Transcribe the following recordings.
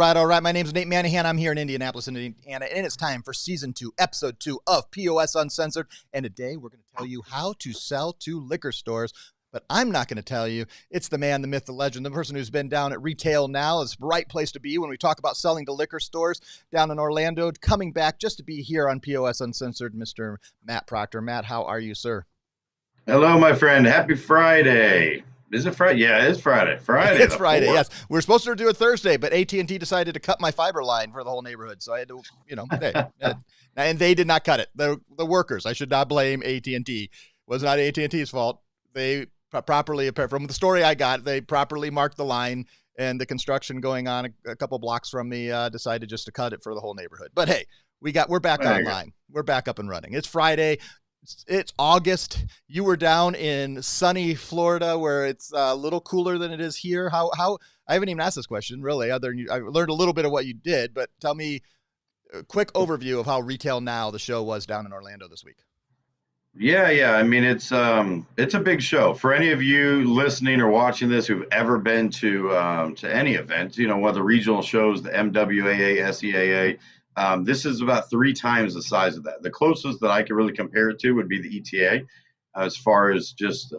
All right. My name's Nate Manahan. I'm here in Indianapolis, Indiana, and it's time for Season 2, Episode 2 of POS Uncensored. And today we're going to tell you how to sell to liquor stores. But I'm not going to tell you. It's the man, the myth, the legend, the person who's been down at retail now. It's the right place to be when we talk about selling to liquor stores down in Orlando. Coming back just to be here on POS Uncensored, Mr. Matt Proctor. Matt, how are you, sir? Hello, my friend. Happy Friday. Is it Friday? Yeah, it is Friday. It's Friday, yes. We were supposed to do it Thursday, but AT&T decided to cut my fiber line for the whole neighborhood. So I had to, and they did not cut it. The workers, I should not blame AT&T. It was not AT&T's fault. They properly, from the story I got, they properly marked the line, and the construction going on a couple blocks from me decided just to cut it for the whole neighborhood. But hey, we're back online. We're back up and running. It's Friday. It's August. You were down in sunny Florida where it's a little cooler than it is here. How I haven't even asked this question really, other than I learned a little bit of what you did, but tell me a quick overview of how Retail Now, the show, was down in Orlando this week. Yeah. I mean, it's a big show. For any of you listening or watching this who've ever been to any event, whether regional shows, the MWAA, SEAA, this is about 3 times the size of that. The closest that I could really compare it to would be the ETA, as far as just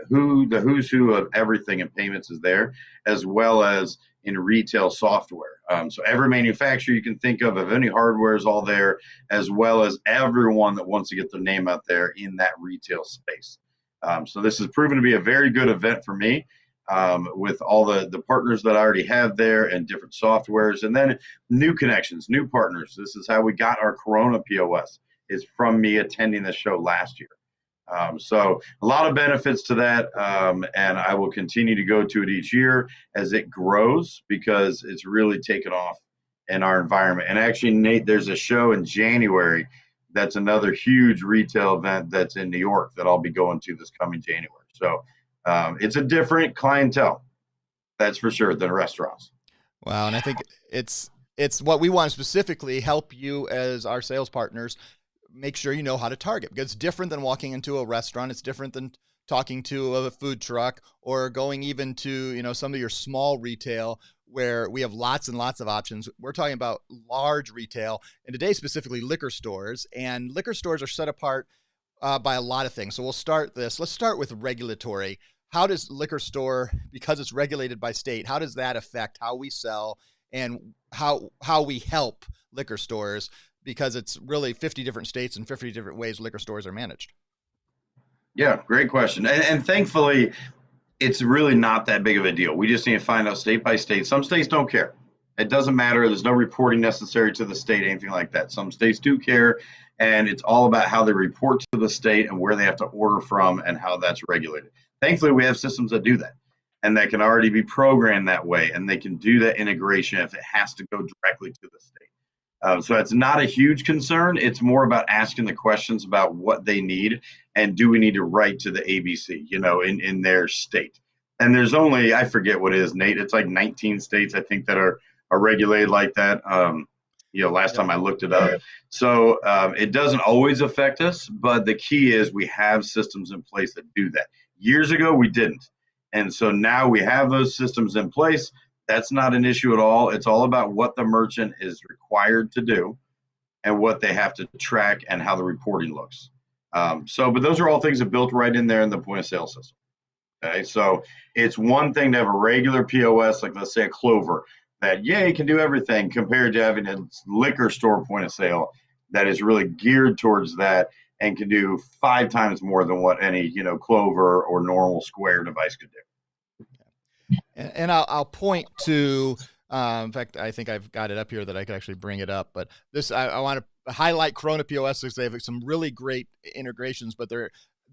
who's who of everything in payments is there, as well as in retail software. So every manufacturer you can think of any hardware is all there, as well as everyone that wants to get their name out there in that retail space. So this has proven to be a very good event for me. With all the partners that I already have there and different softwares, and then new connections, new partners. This is how we got our Corona POS, is from me attending the show last year. So a lot of benefits to that, and I will continue to go to it each year as it grows, because it's really taken off in our environment. And actually, Nate, there's a show in January that's another huge retail event that's in New York that I'll be going to this coming January. So it's a different clientele, that's for sure, than restaurants. Wow, and I think it's what we want to specifically help you as our sales partners make sure you know how to target, because it's different than walking into a restaurant. It's different than talking to a food truck or going even to some of your small retail where we have lots and lots of options. We're talking about large retail, and today specifically liquor stores, and liquor stores are set apart by a lot of things. So let's start with regulatory. How does liquor store, because it's regulated by state, how does that affect how we sell and how we help liquor stores, because it's really 50 different states and 50 different ways liquor stores are managed. Yeah, great question. And thankfully, it's really not that big of a deal. We just need to find out state by state. Some states don't care. It doesn't matter. There's no reporting necessary to the state, anything like that. Some states do care, and it's all about how they report to the state and where they have to order from and how that's regulated. Thankfully, we have systems that do that and that can already be programmed that way, and they can do that integration if it has to go directly to the state. So it's not a huge concern. It's more about asking the questions about what they need and do we need to write to the ABC, in their state. And there's only, I forget what it is, Nate. It's like 19 states, I think, that are regulated like that. Last time I looked it up. So it doesn't always affect us, but the key is we have systems in place that do that. Years ago, we didn't. And so now we have those systems in place. That's not an issue at all. It's all about what the merchant is required to do and what they have to track and how the reporting looks. But those are all things that are built right in there in the point of sale system. Okay, so it's one thing to have a regular POS, like let's say a Clover, that it can do everything, compared to having a liquor store point of sale that is really geared towards that and can do 5 times more than what any Clover or normal Square device could do. And I'll point to, in fact, I think I've got it up here that I could actually bring it up. But this, I want to highlight Corona POS because they have some really great integrations, but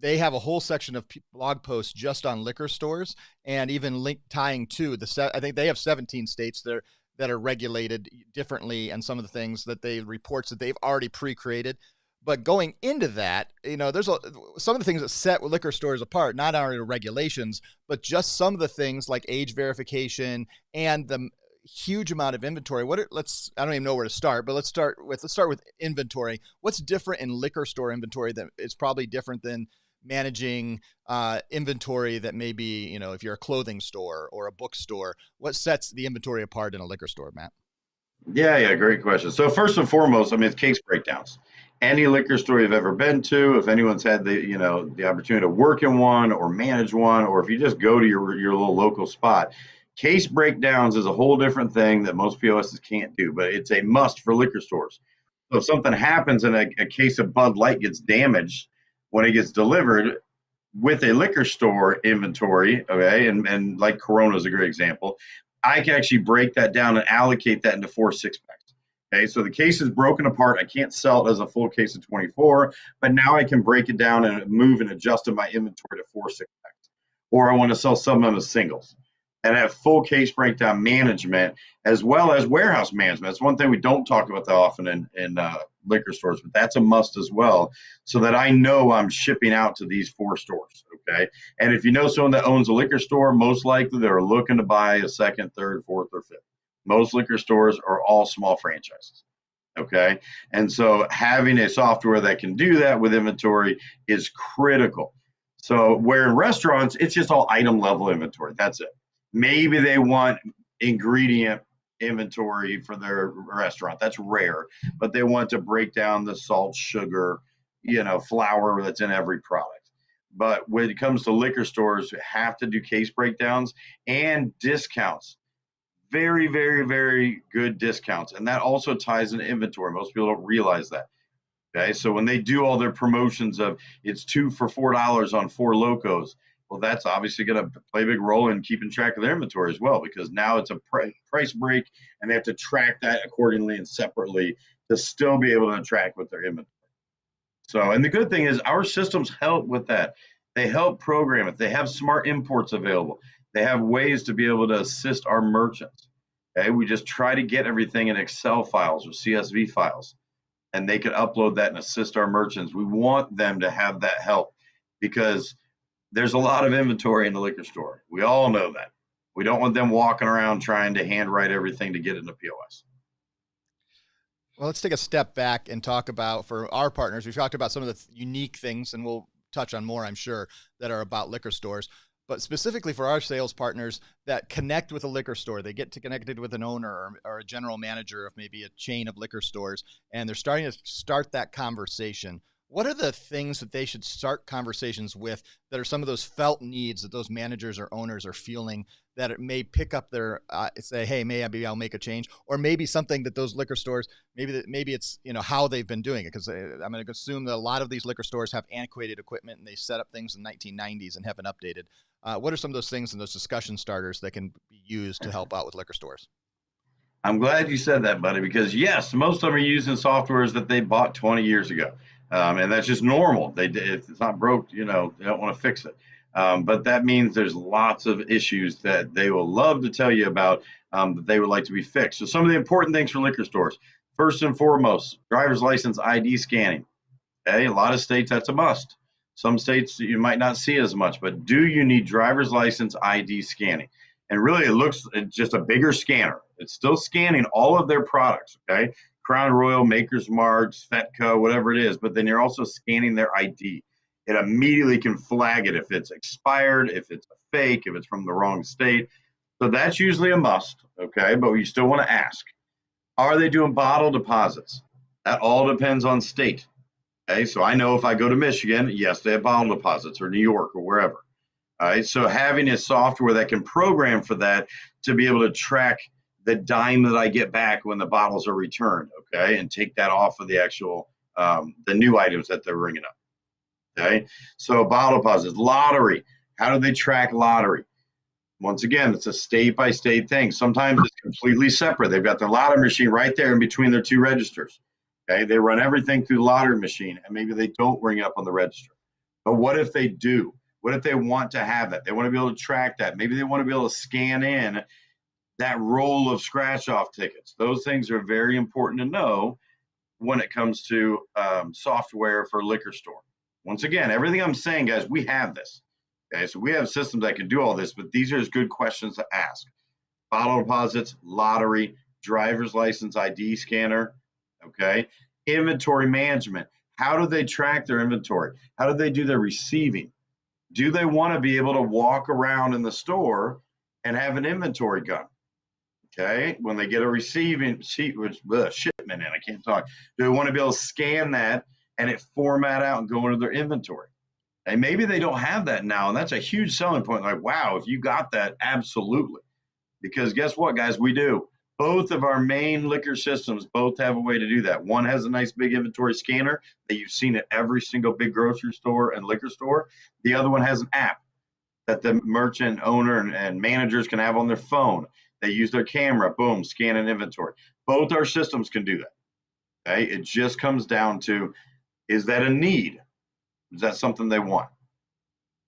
they have a whole section of blog posts just on liquor stores, and even tying to I think they have 17 states that are regulated differently, and some of the things that reports that they've already pre-created. But going into that, there's some of the things that set liquor stores apart, not only regulations, but just some of the things like age verification and the huge amount of inventory. I don't even know where to start, but let's start with inventory. What's different in liquor store inventory that is probably different than managing inventory that maybe, if you're a clothing store or a bookstore? What sets the inventory apart in a liquor store, Matt? Yeah, great question. So first and foremost, it's case breakdowns. Any liquor store you've ever been to, if anyone's had the opportunity to work in one or manage one, or if you just go to your little local spot, case breakdowns is a whole different thing that most POSs can't do, but it's a must for liquor stores. So if something happens and a case of Bud Light gets damaged when it gets delivered with a liquor store inventory, okay, and like Corona is a great example, I can actually break that down and allocate that into 4 6-packs. Okay, so the case is broken apart. I can't sell it as a full case of 24, but now I can break it down and move and adjust in my inventory to 4 6-packs. Or I want to sell some of them as singles and have full case breakdown management as well as warehouse management. It's one thing we don't talk about that often in liquor stores, but that's a must as well, so that I know I'm shipping out to these 4 stores. Okay, and if you know someone that owns a liquor store, most likely they're looking to buy a second, third, fourth, or fifth. Most liquor stores are all small franchises. Okay, and so having a software that can do that with inventory is critical. So where in restaurants, it's just all item level inventory. That's it. Maybe they want ingredient inventory for their restaurant. That's rare, but they want to break down the salt, sugar, flour that's in every product. But when it comes to liquor stores, you have to do case breakdowns and discounts. Very, very, very good discounts. And that also ties into inventory. Most people don't realize that. Okay, so when they do all their promotions of it's 2 for $4 on 4 Locos, well, that's obviously going to play a big role in keeping track of their inventory as well, because now it's a price break and they have to track that accordingly and separately to still be able to track with their inventory. So, and the good thing is our systems help with that. They help program it. They have smart imports available. They have ways to be able to assist our merchants. Okay, we just try to get everything in Excel files or CSV files, and they can upload that and assist our merchants. We want them to have that help because there's a lot of inventory in the liquor store. We all know that. We don't want them walking around trying to handwrite everything to get into POS. Well, let's take a step back and talk about, for our partners, we've talked about some of the unique things, and we'll touch on more, I'm sure, that are about liquor stores. But specifically for our sales partners that connect with a liquor store, they get connected with an owner or a general manager of maybe a chain of liquor stores, and they're starting to start that conversation. What are the things that they should start conversations with that are some of those felt needs that those managers or owners are feeling that it may pick up their say, hey, maybe I'll make a change, or maybe something that those liquor stores, maybe it's how they've been doing it, because I'm going to assume that a lot of these liquor stores have antiquated equipment and they set up things in the 1990s and haven't updated. What are some of those things and those discussion starters that can be used to help out with liquor stores? I'm glad you said that, buddy, because yes, most of them are using softwares that they bought 20 years ago. And that's just normal. If it's not broke, they don't want to fix it. But that means there's lots of issues that they will love to tell you about, that they would like to be fixed. So some of the important things for liquor stores, first and foremost, driver's license ID scanning. Okay, a lot of states that's a must. Some states you might not see as much, but do you need driver's license ID scanning? And really, it looks just a bigger scanner. It's still scanning all of their products. Okay, Crown Royal, Maker's Marks, Fetco, whatever it is. But then you're also scanning their ID. It immediately can flag it if it's expired, if it's a fake, if it's from the wrong state. So that's usually a must. Okay, but you still want to ask: are they doing bottle deposits? That all depends on state. Okay, so I know if I go to Michigan, yes, they have bottle deposits, or New York, or wherever. All right, so having a software that can program for that to be able to track the dime that I get back when the bottles are returned, okay, and take that off of the actual the new items that they're ringing up. Okay, so bottle deposits, lottery. How do they track lottery? Once again, it's a state by state thing. Sometimes it's completely separate. They've got their lottery machine right there in between their two registers. Okay, they run everything through the lottery machine, and maybe they don't ring it up on the register. But what if they do? What if they want to have that? They want to be able to track that. Maybe they want to be able to scan in that roll of scratch off tickets. Those things are very important to know when it comes to software for liquor store. Once again, everything I'm saying, guys, we have this. Okay, so we have systems that can do all this, but these are just good questions to ask. Bottle deposits, lottery, driver's license ID scanner, okay? Inventory management. How do they track their inventory? How do they do their receiving? Do they want to be able to walk around in the store and have an inventory gun? Okay, when they get a receiving sheet, shipment in, I can't talk. Do they want to be able to scan that and it format out and go into their inventory? And maybe they don't have that now, and that's a huge selling point. Like, wow, if you got that, absolutely. Because guess what, guys, we do. Both of our main liquor systems both have a way to do that. One has a nice big inventory scanner that you've seen at every single big grocery store and liquor store. The other one has an app that the merchant owner and managers can have on their phone. They use their camera, boom, scan an inventory. Both our systems can do that. Okay, it just comes down to, is that a need? Is that something they want?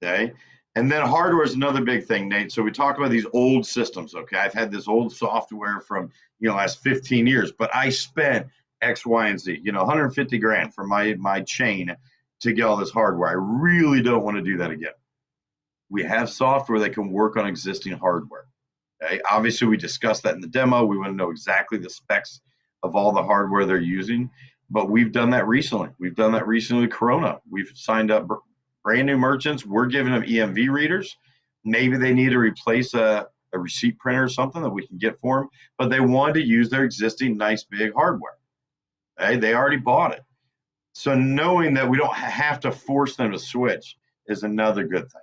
Okay. And then hardware is another big thing, Nate. So we talk about these old systems. Okay. I've had this old software from, last 15 years, but I spent X, Y, and Z, 150 grand for my chain to get all this hardware. I really don't want to do that again. We have software that can work on existing hardware. Okay. Obviously, we discussed that in the demo. We want to know exactly the specs of all the hardware they're using, but we've done that recently. We've done that recently with Corona. We've signed up brand new merchants. We're giving them EMV readers. Maybe they need to replace a receipt printer or something that we can get for them, but they wanted to use their existing nice big hardware. Okay? They already bought it. So knowing that we don't have to force them to switch is another good thing.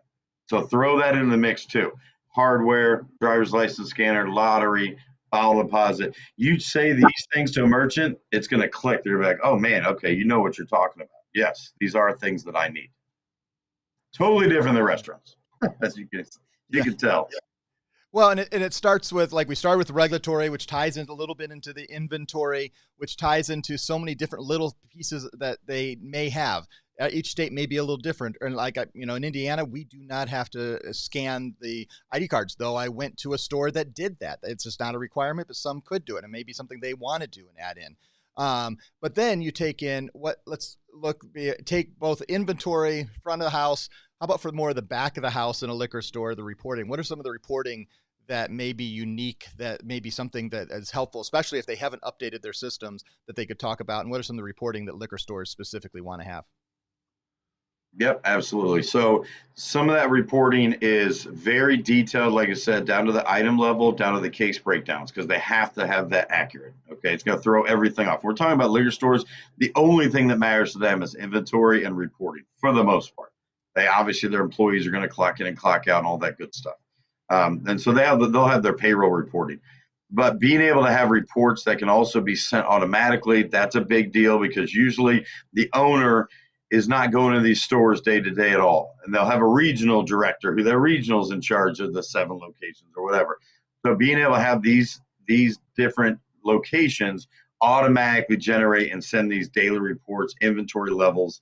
So throw that in the mix too. Hardware, driver's license scanner, lottery, bottle deposit. You say these things to a merchant, it's going to click. They're like, oh man, okay, you know what you're talking about. Yes, these are things that I need. Totally different than restaurants, as you can tell. Well, and it starts with, like, we started with regulatory, which ties in a little bit into the inventory, which ties into so many different little pieces that they may have. Each state may be a little different. And like, in Indiana, we do not have to scan the ID cards, though I went to a store that did that. It's just not a requirement, but some could do it. And maybe something they want to do and add in. But then you take in take both inventory, front of the house. How about for more of the back of the house in a liquor store, the reporting? What are some of the reporting that may be unique, that may be something that is helpful, especially if they haven't updated their systems, that they could talk about? And what are some of the reporting that liquor stores specifically want to have? Yep, absolutely. So some of that reporting is very detailed, like I said, down to the item level, down to the case breakdowns, because they have to have that accurate. Okay, it's going to throw everything off. We're talking about liquor stores. The only thing that matters to them is inventory and reporting for the most part. They obviously their employees are going to clock in and clock out and all that good stuff. And so they'll have their payroll reporting. But being able to have reports that can also be sent automatically, that's a big deal because usually the owner is not going to these stores day to day at all. And they'll have a regional director who their regional is in charge of the 7 locations or whatever. So being able to have these different locations automatically generate and send these daily reports, inventory levels,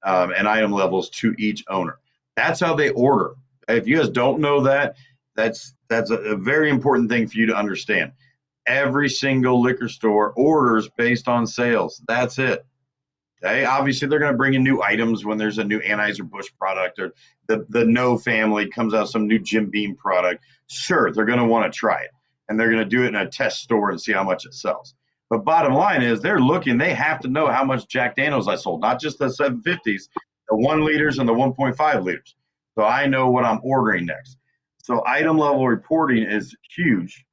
and item levels to each owner. That's how they order. If you guys don't know that, that's a very important thing for you to understand. Every single liquor store orders based on sales. That's it. Okay. Obviously, they're going to bring in new items when there's a new Anheuser-Busch product or the No family comes out with some new Jim Beam product. Sure, they're going to want to try it and they're going to do it in a test store and see how much it sells. But bottom line is they're looking, they have to know how much Jack Daniels I sold, not just the 750s, the 1 liters and the 1.5 liters. So I know what I'm ordering next. So item level reporting is huge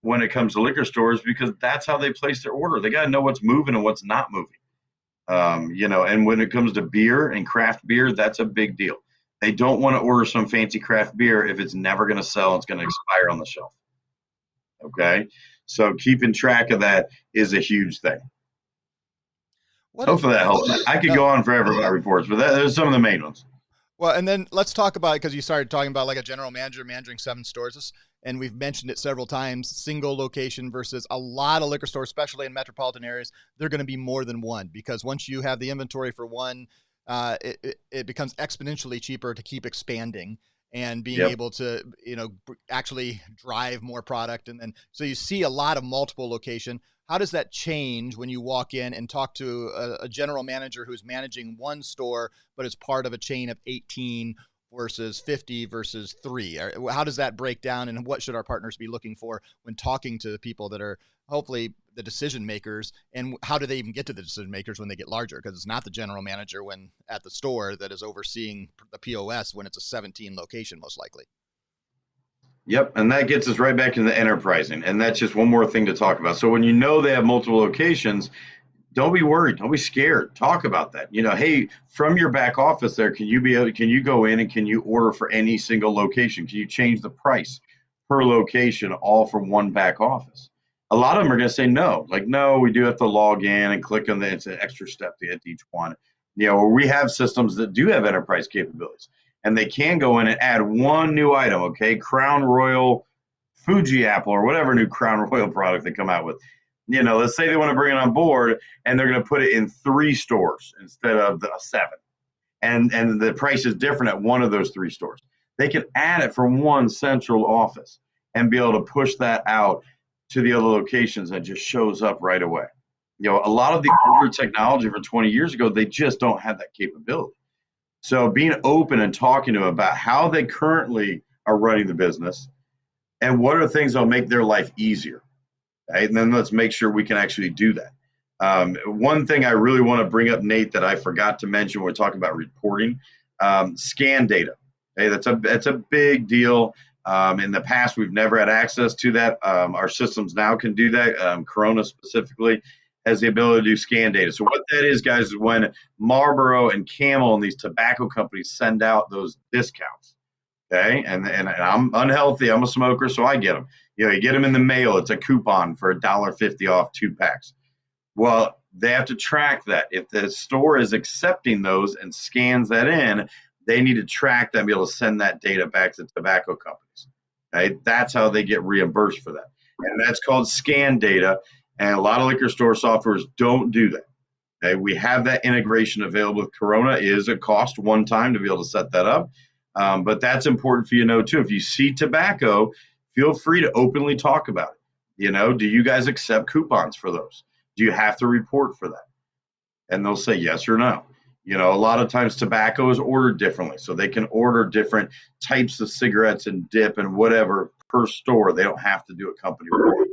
when it comes to liquor stores because that's how they place their order. They got to know what's moving and what's not moving. And when it comes to beer and craft beer, that's a big deal. They don't want to order some fancy craft beer if it's never going to sell and it's going to expire on the shelf. Okay. So keeping track of that is a huge thing. Hopefully that helps. I could go on forever about reports, but those are some of the main ones. Well, and then let's talk about, because you started talking about like a general manager managing 7 stores, and we've mentioned it several times, single location versus a lot of liquor stores, especially in metropolitan areas, they're going to be more than one because once you have the inventory for one, it becomes exponentially cheaper to keep expanding and being able to, actually drive more product. And then, so you see a lot of multiple location. How does that change when you walk in and talk to a general manager who's managing one store, but is part of a chain of 18 versus 50 versus 3? How does that break down, and what should our partners be looking for when talking to people that are hopefully the decision makers, and how do they even get to the decision makers when they get larger? Because it's not the general manager when at the store that is overseeing the POS when it's a 17 location, most likely. Yep, and that gets us right back into enterprising, and that's just one more thing to talk about. So when you know they have multiple locations, don't be worried, don't be scared. Talk about that. Hey, from your back office there, can you go in and can you order for any single location? Can you change the price per location all from one back office? A lot of them are going to say no. Like, no, we do have to log in and click on it's an extra step to get to each one. We have systems that do have enterprise capabilities and they can go in and add one new item, okay? Crown Royal Fuji Apple or whatever new Crown Royal product they come out with. Let's say they want to bring it on board and they're going to put it in 3 stores instead of the 7. And the price is different at one of those 3 stores. They can add it from one central office and be able to push that out to the other locations and it just shows up right away. A lot of the older technology from 20 years ago, they just don't have that capability. So being open and talking to them about how they currently are running the business and what are things that will make their life easier. Okay? And then let's make sure we can actually do that. One thing I really want to bring up, Nate, that I forgot to mention when we're talking about reporting, scan data. Okay? That's a big deal. In the past, we've never had access to that. Our systems now can do that. Corona specifically has the ability to do scan data. So what that is, guys, is when Marlboro and Camel and these tobacco companies send out those discounts. Okay, and I'm unhealthy. I'm a smoker, so I get them. You get them in the mail. It's a coupon for $1.50 off 2 packs. Well, they have to track that. If the store is accepting those and scans that in, they need to track that and be able to send that data back to tobacco companies. Okay, that's how they get reimbursed for that, and that's called scan data. And a lot of liquor store softwares don't do that. Okay, we have that integration available with Corona. It is a cost one time to be able to set that up. But that's important for you to know too. If you see tobacco, feel free to openly talk about it. Do you guys accept coupons for those? Do you have to report for that? And they'll say yes or no. A lot of times tobacco is ordered differently. So they can order different types of cigarettes and dip and whatever per store. They don't have to do a company report.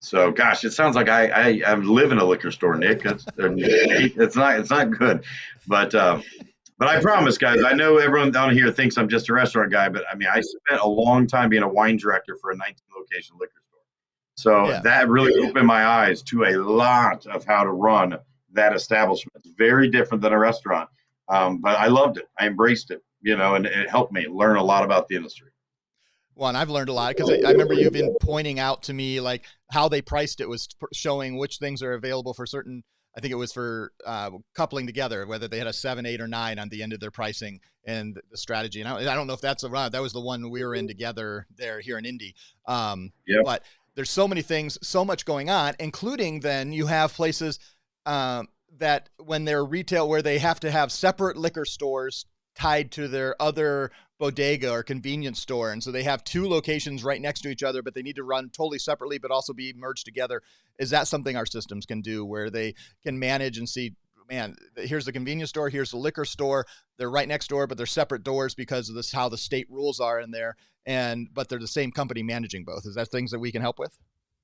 So, gosh, it sounds like I live in a liquor store, Nick. It's not good, but But I promise, guys, I know everyone down here thinks I'm just a restaurant guy, but I mean, I spent a long time being a wine director for a 19 location liquor store. So Yeah. that really opened my eyes to a lot of how to run that establishment. It's very different than a restaurant. But I loved it. I embraced it, and it helped me learn a lot about the industry. Well, and I've learned a lot because I remember you been pointing out to me like how they priced it was showing which things are available for certain. I think it was for coupling together, whether they had a 7, 8, or 9 on the end of their pricing and the strategy. And I don't know if that's around. That was the one we were in together there here in Indy. Yep. But there's so many things, so much going on, including then you have places that when they're retail where they have to have separate liquor stores tied to their other bodega or convenience store. And so they have 2 locations right next to each other, but they need to run totally separately, but also be merged together. Is that something our systems can do where they can manage and see, man, here's the convenience store, here's the liquor store. They're right next door, but they're separate doors because of this, how the state rules are in there. But they're the same company managing both. Is that things that we can help with?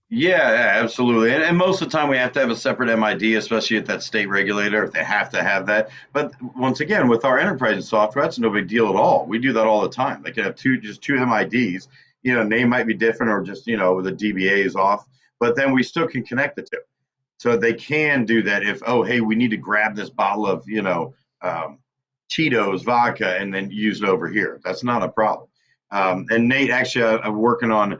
Yeah, absolutely. And most of the time we have to have a separate MID, especially at that state regulator, if they have to have that. But once again, with our enterprise software, that's no big deal at all. We do that all the time. They can have just two MIDs, name might be different or just, the DBA is off, but then we still can connect the two. So they can do that if, oh, hey, we need to grab this bottle of, Cheetos vodka and then use it over here. That's not a problem. And Nate, actually, I'm working on,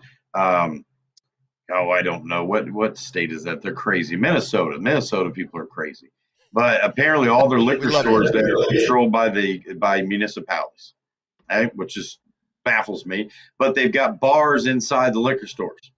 I don't know what state is that. They're crazy. Minnesota people are crazy. But apparently, all their liquor stores there are controlled by municipalities, right? Which just baffles me. But they've got bars inside the liquor stores.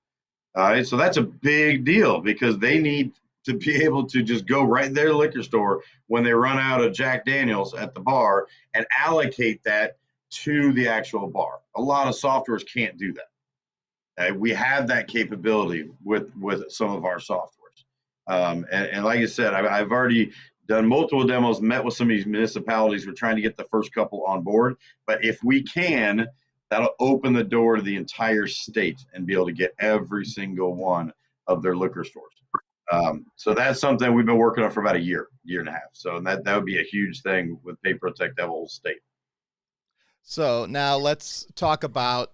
All right, so that's a big deal because they need to be able to just go right in their liquor store when they run out of Jack Daniels at the bar and allocate that to the actual bar. A lot of softwares can't do that. We have that capability with some of our softwares. And like I said, I've already done multiple demos, met with some of these municipalities. We're trying to get the first couple on board. But if we can, that'll open the door to the entire state and be able to get every single one of their liquor stores. So that's something we've been working on for about a year and a half. So that would be a huge thing with Pay Protect that whole state. So now let's talk about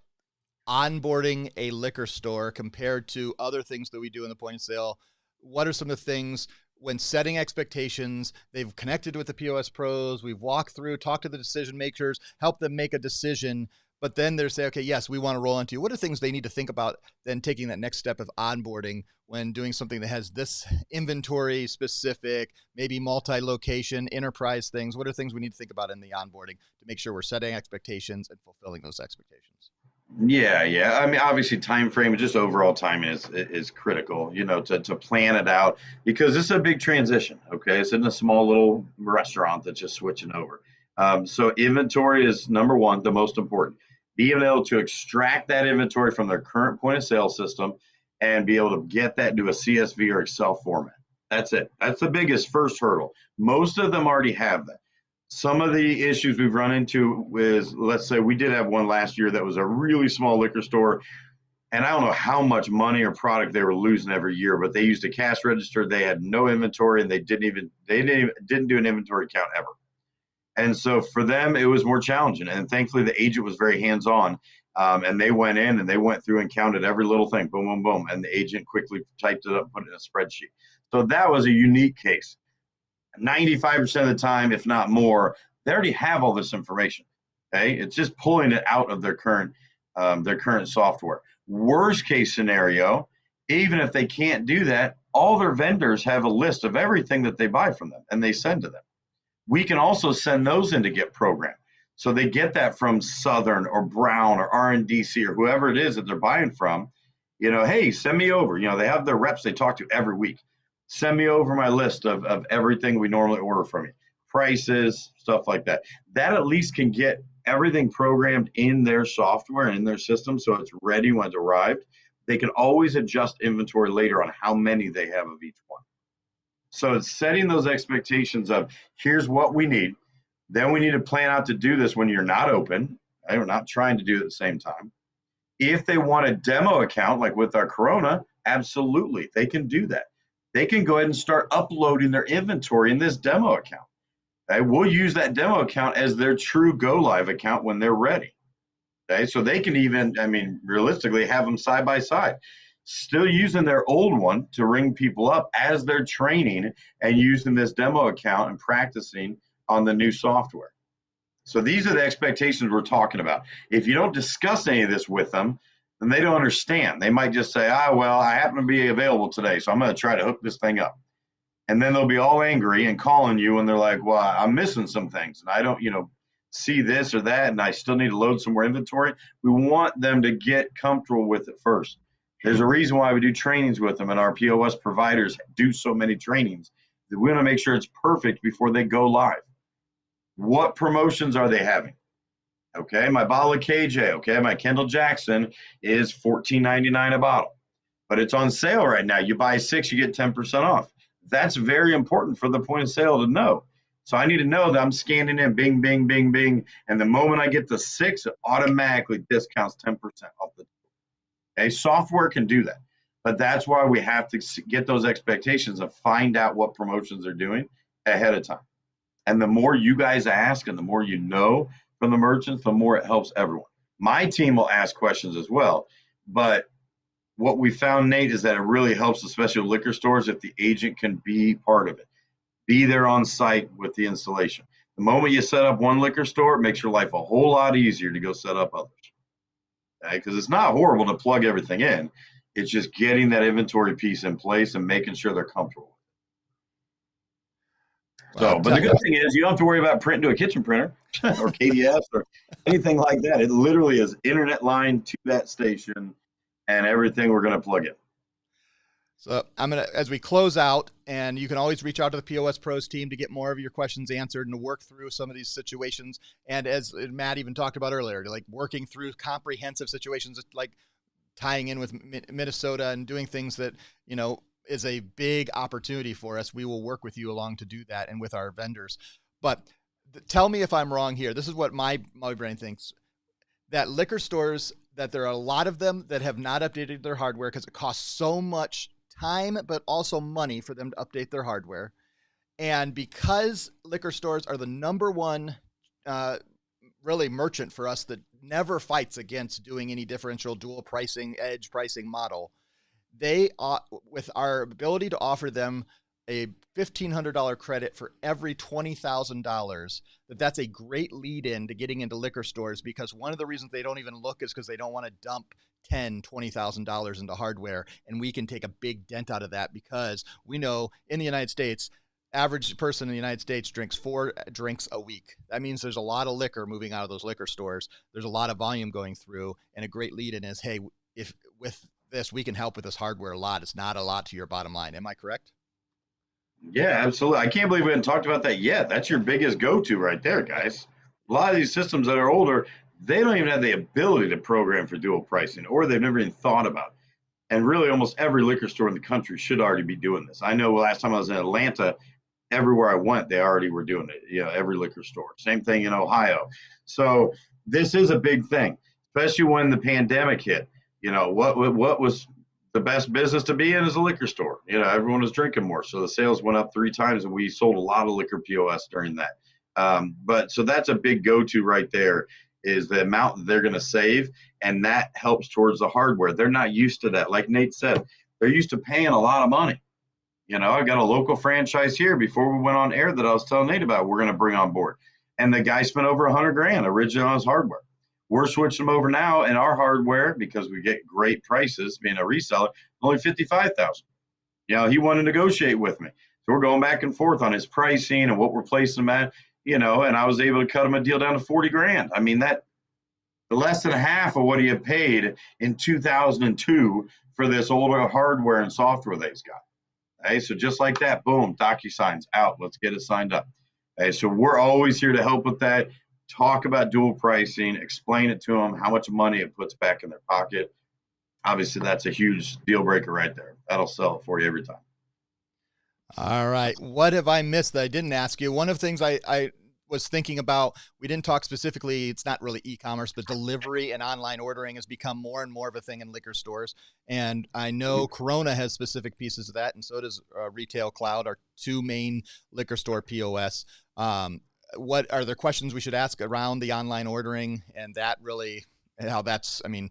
onboarding a liquor store compared to other things that we do in the point of sale. What are some of the things when setting expectations? They've connected with the POS pros. We've walked through, talked to the decision makers, help them make a decision. But then they're saying, okay, yes, we want to roll into you. What are things they need to think about then taking that next step of onboarding when doing something that has this inventory specific, maybe multi-location, enterprise things? What are things we need to think about in the onboarding to make sure we're setting expectations and fulfilling those expectations? Yeah. I mean, obviously, time frame and just overall timing is critical. To plan it out because this is a big transition. Okay, it's in a small little restaurant that's just switching over. So inventory is number one, the most important. Being able to extract that inventory from their current point of sale system and be able to get that into a CSV or Excel format. That's it. That's the biggest first hurdle. Most of them already have that. Some of the issues we've run into is, let's say we did have one last year that was a really small liquor store, and I don't know how much money or product they were losing every year, but they used a cash register. They had no inventory, and they didn't do an inventory count ever. And so for them, it was more challenging. And thankfully, the agent was very hands-on, and they went in and they went through and counted every little thing, boom, boom, boom, and the agent quickly typed it up, put it in a spreadsheet. So that was a unique case. 95% of the time, if not more, they already have all this information. Okay, it's just pulling it out of their current software. Worst case scenario, even if they can't do that, all their vendors have a list of everything that they buy from them and they send to them. We can also send those in to get programmed. So they get that from Southern or Brown or RNDC or whoever it is that they're buying from. Hey, send me over. They have their reps they talk to every week. Send me over my list of everything we normally order from you, prices, stuff like that. That at least can get everything programmed in their software and in their system so it's ready when it's arrived. They can always adjust inventory later on how many they have of each one. So it's setting those expectations of here's what we need. Then we need to plan out to do this when you're not open. Right? We're not trying to do it at the same time. If they want a demo account, like with our Corona, absolutely, they can do that. They can go ahead and start uploading their inventory in this demo account. Okay, we'll use that demo account as their true go live account when they're ready. Okay, so they can even, I mean, realistically have them side by side, still using their old one to ring people up as they're training and using this demo account and practicing on the new software. So these are the expectations we're talking about. If you don't discuss any of this with them, then they don't understand. They might just say, well, I happen to be available today, so I'm going to try to hook this thing up. And then they'll be all angry and calling you, and they're like, well, I'm missing some things, and I don't, see this or that, and I still need to load some more inventory. We want them to get comfortable with it first. There's a reason why we do trainings with them, and our POS providers do so many trainings. We want to make sure it's perfect before they go live. What promotions are they having? Okay, my bottle of KJ, okay, my Kendall Jackson is $14.99 a bottle, but it's on sale right now. You buy 6, you get 10% off. That's very important for the point of sale to know. So I need to know that I'm scanning in, bing, bing, bing, bing, and the moment I get to 6, it automatically discounts 10% off the. Okay, software can do that, but that's why we have to get those expectations and find out what promotions they're doing ahead of time. And the more you guys ask and the more you know from the merchants, the more it helps everyone. My team will ask questions as well, but what we found, Nate, is that it really helps, especially liquor stores, if the agent can be part of it. Be there on site with the installation. The moment you set up one liquor store, it makes your life a whole lot easier to go set up others. Okay? Because it's not horrible to plug everything in. It's just getting that inventory piece in place and making sure they're comfortable. So, but the good thing is you don't have to worry about printing to a kitchen printer or KDS or anything like that. It literally is internet line to that station and everything we're going to plug in. So I'm going to, as we close out, and you can always reach out to the POS Pros team to get more of your questions answered and to work through some of these situations. And as Matt even talked about earlier, like working through comprehensive situations, like tying in with Minnesota and doing things that, is a big opportunity for us. We will work with you along to do that and with our vendors. But tell me if I'm wrong here. This is what my brain thinks, that liquor stores, that there are a lot of them that have not updated their hardware because it costs so much time, but also money for them to update their hardware. And because liquor stores are the number one really merchant for us that never fights against doing any differential dual pricing, edge pricing model, they with our ability to offer them a $1,500 credit for every $20,000, that's a great lead in to getting into liquor stores, because one of the reasons they don't even look is because they don't want to dump $20,000 into hardware. And we can take a big dent out of that, because we know in the United States, average person in the United States drinks 4 drinks a week. That means there's a lot of liquor moving out of those liquor stores. There's a lot of volume going through, and a great lead in is, hey, if with this, we can help with this hardware a lot. It's not a lot to your bottom line. Am I correct? Yeah, absolutely. I can't believe we haven't talked about that yet. That's your biggest go-to right there, guys. A lot of these systems that are older, they don't even have the ability to program for dual pricing, or they've never even thought about it. And really, almost every liquor store in the country should already be doing this. I know last time I was in Atlanta, everywhere I went, they already were doing it. Every liquor store. Same thing in Ohio. So this is a big thing, especially when the pandemic hit. What was the best business to be in is a liquor store. Everyone was drinking more, so the sales went up 3 times, and we sold a lot of liquor POS during that. But so that's a big go-to right there, is the amount that they're going to save, and that helps towards the hardware. They're not used to that. Like Nate said, they're used to paying a lot of money. I got a local franchise here before we went on air that I was telling Nate about we're going to bring on board, and the guy spent over $100,000 originally on his hardware. We're switching them over now in our hardware, because we get great prices being a reseller, only $55,000. He wanted to negotiate with me. So we're going back and forth on his pricing and what we're placing them at, and I was able to cut him a deal down to $40,000. I mean, that less than half of what he had paid in 2002 for this older hardware and software that he's got. Okay, so just like that, boom, DocuSign's out. Let's get it signed up. Okay, so we're always here to help with that. Talk about dual pricing, explain it to them, how much money it puts back in their pocket. Obviously, that's a huge deal breaker right there. That'll sell it for you every time. All right. What have I missed that I didn't ask you? One of the things I was thinking about, we didn't talk specifically, it's not really e-commerce, but delivery and online ordering has become more and more of a thing in liquor stores. And I know Corona has specific pieces of that, and so does Retail Cloud, our 2 main liquor store POS. What are there questions we should ask around the online ordering and that really how that's, I mean,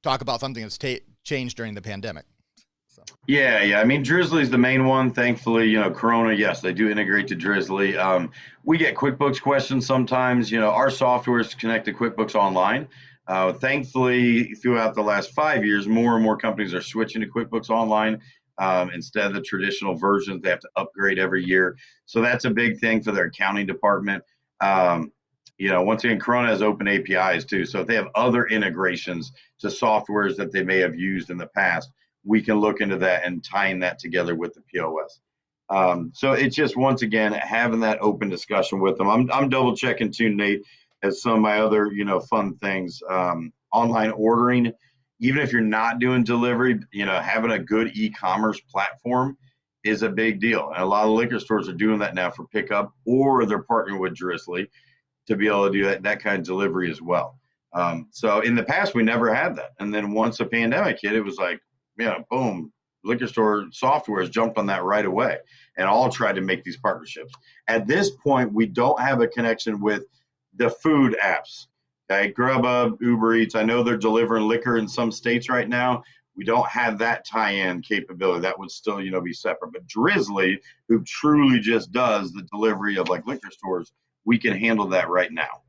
talk about something that's changed during the pandemic. So. Yeah. I mean, Drizzly's the main one. Thankfully, Corona, yes, they do integrate to Drizzly. We get QuickBooks questions sometimes. Our software is connected to QuickBooks Online. Thankfully, throughout the last 5 years, more and more companies are switching to QuickBooks Online instead of the traditional versions. They have to upgrade every year. So that's a big thing for their accounting department. Once again, Corona has open APIs too. So if they have other integrations to softwares that they may have used in the past, we can look into that and tying that together with the POS. So it's just, once again, having that open discussion with them. I'm double checking too, Nate, as some of my other, fun things. Online ordering, even if you're not doing delivery, having a good e-commerce platform is a big deal. And a lot of liquor stores are doing that now for pickup, or they're partnering with Drizzly to be able to do that kind of delivery as well. So in the past, we never had that. And then once the pandemic hit, it was like, boom, liquor store software has jumped on that right away and all tried to make these partnerships. At this point, we don't have a connection with the food apps. Okay, Grubhub, Uber Eats, I know they're delivering liquor in some states right now. We don't have that tie-in capability. That would still, be separate. But Drizzly, who truly just does the delivery of like liquor stores, we can handle that right now.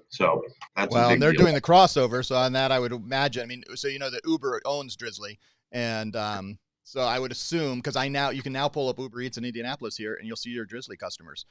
So that's well, a big and they're deal. doing the crossover. So on that, I would imagine. I mean, so that Uber owns Drizzly, and so I would assume, because you can now pull up Uber Eats in Indianapolis here, and you'll see your Drizzly customers.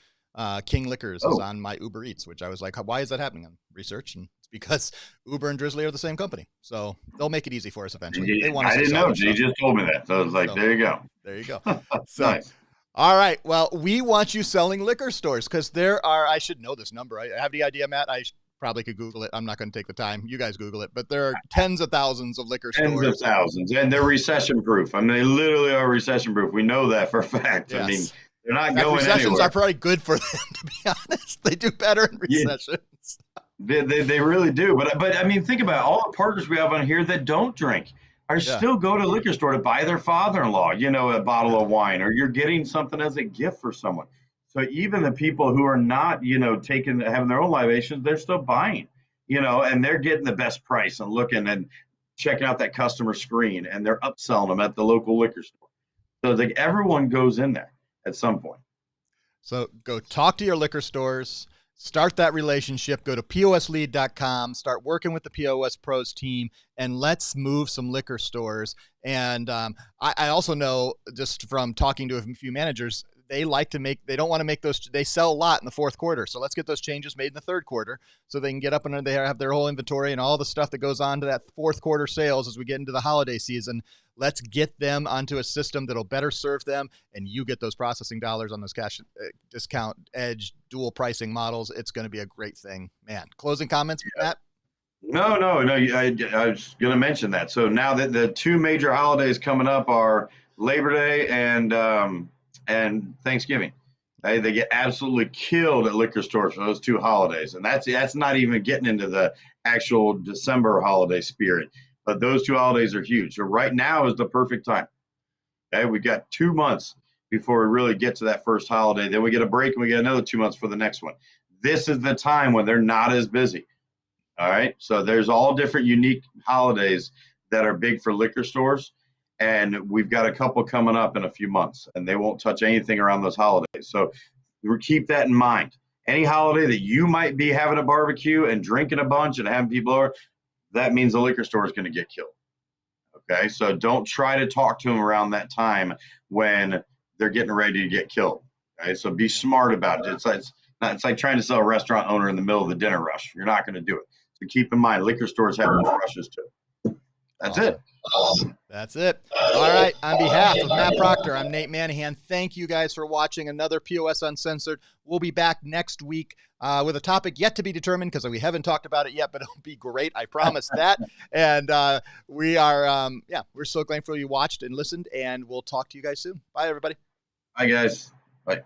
King Liquors is on my Uber Eats, which I was like, why is that happening? On research, and it's because Uber and Drizzly are the same company, so they'll make it easy for us eventually. They want us I didn't know. You just told me that, so I was like, there you go. There you go. So. Nice. All right. Well, we want you selling liquor stores because there are, I should know this number. I have the idea, Matt. I probably could Google it. I'm not going to take the time. You guys Google it. But there are tens of thousands of liquor stores. Tens of thousands. And they're recession proof. I mean, they literally are recession proof. We know that for a fact. Yes. I mean, they're not going recessions anywhere. Are probably good for them, to be honest. They do better in recessions. Yeah. They really do. But I mean, think about it. All the partners we have on here that don't drink are still go to a liquor store to buy their father-in-law, a bottle of wine, or you're getting something as a gift for someone. So even the people who are not, having their own libations, they're still buying, and they're getting the best price and looking and checking out that customer screen, and they're upselling them at the local liquor store. So it's like everyone goes in there at some point. So go talk to your liquor stores. Start that relationship. Go to POSlead.com. Start working with the POS Pros team, and let's move some liquor stores. And I also know, just from talking to a few managers, they don't want to make those. They sell a lot in the fourth quarter. So let's get those changes made in the third quarter so they can get up and they have their whole inventory and all the stuff that goes on to that fourth quarter sales as we get into the holiday season. Let's get them onto a system that'll better serve them, and you get those processing dollars on those cash discount edge dual pricing models. It's going to be a great thing, man. Closing comments, Matt? No. I was going to mention that. So now that the two major holidays coming up are Labor Day and Thanksgiving. They get absolutely killed at liquor stores for those two holidays, and that's not even getting into the actual December holiday spirit. But those two holidays are huge. So right now is the perfect time. Okay, we got 2 months before we really get to that first holiday. Then we get a break and we get another 2 months for the next one. This is the time when they're not as busy. All right. So there's all different unique holidays that are big for liquor stores. And we've got a couple coming up in a few months, and they won't touch anything around those holidays. So keep that in mind. Any holiday that you might be having a barbecue and drinking a bunch and having people over, that means the liquor store is going to get killed. Okay, so don't try to talk to them around that time when they're getting ready to get killed. Okay, so be smart about it. It's like trying to sell a restaurant owner in the middle of the dinner rush. You're not going to do it. So keep in mind, liquor stores have those rushes too. That's awesome. It. That's it. All right. On behalf of Matt Proctor, I'm Nate Manahan. Thank you guys for watching another POS Uncensored. We'll be back next week with a topic yet to be determined because we haven't talked about it yet, but it'll be great. I promise that. And we're so grateful you watched and listened, and we'll talk to you guys soon. Bye, everybody. Bye, guys. Bye.